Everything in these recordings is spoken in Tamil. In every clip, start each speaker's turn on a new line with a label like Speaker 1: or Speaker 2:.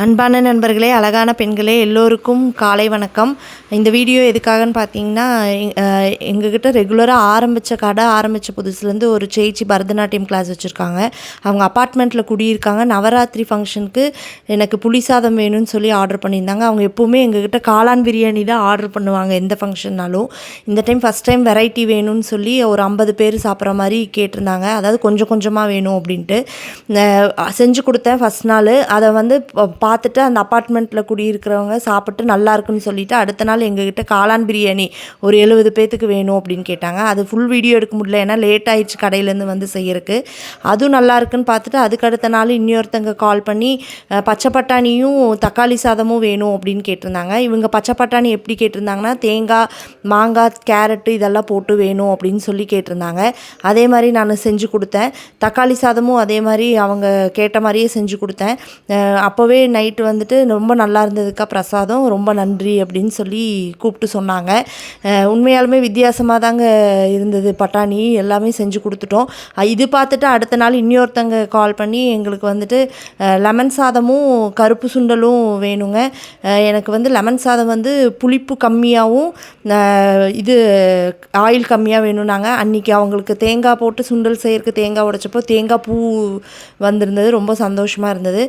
Speaker 1: அன்பான நண்பர்களே, அழகான பெண்களே, எல்லோருக்கும் காலை வணக்கம். இந்த வீடியோ எதுக்காகன்னு பார்த்தீங்கன்னா, எங்ககிட்ட ரெகுலராக ஆரம்பித்த புதுசுலேருந்து ஒரு சேச்சி பரதநாட்டியம் கிளாஸ் வச்சுருக்காங்க. அவங்க அப்பார்ட்மெண்ட்டில் குடியிருக்காங்க. நவராத்திரி ஃபங்க்ஷனுக்கு எனக்கு புளி சாதம் வேணும்னு சொல்லி ஆர்டர் பண்ணியிருந்தாங்க. அவங்க எப்போவுமே எங்ககிட்ட காளான் பிரியாணி தான் ஆர்டர் பண்ணுவாங்க எந்த ஃபங்க்ஷன்னாலும். இந்த டைம் ஃபஸ்ட் டைம் வெரைட்டி வேணும்னு சொல்லி ஒரு 50 பேர் சாப்பிட்ற மாதிரி கேட்டிருந்தாங்க. அதாவது கொஞ்சம் கொஞ்சமாக வேணும் அப்படின்ட்டு செஞ்சு கொடுத்தேன் ஃபஸ்ட் நாள். அதை வந்து பார்த்துட்டு அந்த அப்பார்ட்மெண்ட்டில் குடியிருக்கிறவங்க சாப்பிட்டு நல்லா இருக்குன்னு சொல்லிவிட்டு அடுத்த நாள் எங்ககிட்ட காளான் பிரியாணி ஒரு 70 பேத்துக்கு வேணும் அப்படின்னு கேட்டாங்க. அது ஃபுல் வீடியோ எடுக்க முடியல, ஏன்னா லேட் ஆகிடுச்சு கடையிலேருந்து வந்து செய்யறதுக்கு. அதுவும் நல்லா இருக்குன்னு பார்த்துட்டு அதுக்கு அடுத்த நாள் இன்னொருத்தங்க கால் பண்ணி பச்சை பட்டாணியும் தக்காளி சாதமும் வேணும் அப்படின்னு கேட்டிருந்தாங்க. இவங்க பச்சை பட்டாணி எப்படி கேட்டிருந்தாங்கன்னா, தேங்காய், மாங்காய், கேரட்டு இதெல்லாம் போட்டு வேணும் அப்படின்னு சொல்லி கேட்டிருந்தாங்க. அதே மாதிரி நான் செஞ்சு கொடுத்தேன். தக்காளி சாதமும் அதே மாதிரி அவங்க கேட்ட மாதிரியே செஞ்சு கொடுத்தேன். அப்போவே நைட்டு வந்துட்டு ரொம்ப நல்லா இருந்ததுக்கா பிரசாதம், ரொம்ப நன்றி அப்படின்னு சொல்லி கூப்பிட்டு சொன்னாங்க. உண்மையாலுமே வித்தியாசமாக தாங்க இருந்தது. பட்டாணி எல்லாமே செஞ்சு கொடுத்துட்டோம். இது பார்த்துட்டு அடுத்த நாள் இன்னொருத்தங்க கால் பண்ணி எங்களுக்கு வந்துட்டு லெமன் சாதமும் கருப்பு சுண்டலும் வேணுங்க. எனக்கு வந்து லெமன் சாதம் வந்து புளிப்பு கம்மியாகவும் இது ஆயில் கம்மியாக வேணும்னாங்க. அன்றைக்கி அவங்களுக்கு தேங்காய் போட்டு சுண்டல் செய்யறதுக்கு தேங்காய் உடைச்சப்போ தேங்காய் பூ வந்திருந்தது. ரொம்ப சந்தோஷமாக இருந்தது.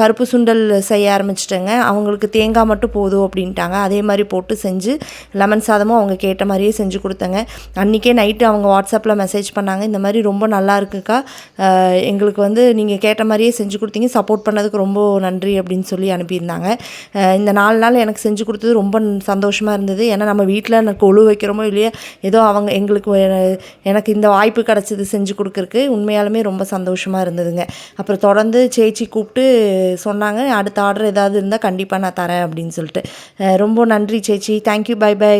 Speaker 1: கருப்பு சுண்டல் செய்ய ஆரம்பிச்சிட்டேங்க. அவங்களுக்கு தேங்காய் மட்டும் போதும் அப்படின்ட்டாங்க. அதே மாதிரி போட்டு செஞ்சு லெமன் சாதமும் அவங்க கேட்ட மாதிரியே செஞ்சு கொடுத்தேங்க. அன்றைக்கே நைட்டு அவங்க வாட்ஸ்அப்பில் மெசேஜ் பண்ணாங்க, இந்த மாதிரி ரொம்ப நல்லா இருக்குக்கா, எங்களுக்கு வந்து நீங்கள் கேட்ட மாதிரியே செஞ்சு கொடுத்தீங்க, சப்போர்ட் பண்ணதுக்கு ரொம்ப நன்றி அப்படின்னு சொல்லி அனுப்பியிருந்தாங்க. இந்த 4 நாள் எனக்கு செஞ்சு கொடுத்தது ரொம்ப சந்தோஷமாக இருந்தது. ஏன்னா நம்ம வீட்டில் கொழு வைக்கிறோமோ இல்லையா, ஏதோ அவங்க எனக்கு இந்த வாய்ப்பு கிடச்சிது செஞ்சு கொடுக்குறக்கு. உண்மையாலுமே ரொம்ப சந்தோஷமாக இருந்ததுங்க. அப்புறம் தொடர்ந்து சேச்சி கூப்பிட்டு சொன்னாங்க, அடுத்த ஆர்டர் ஏதாவது இருந்தால் கண்டிப்பாக நான் தரேன் அப்படின்னு சொல்லிட்டு. ரொம்ப நன்றி சேச்சி. தேங்க்யூ. By by.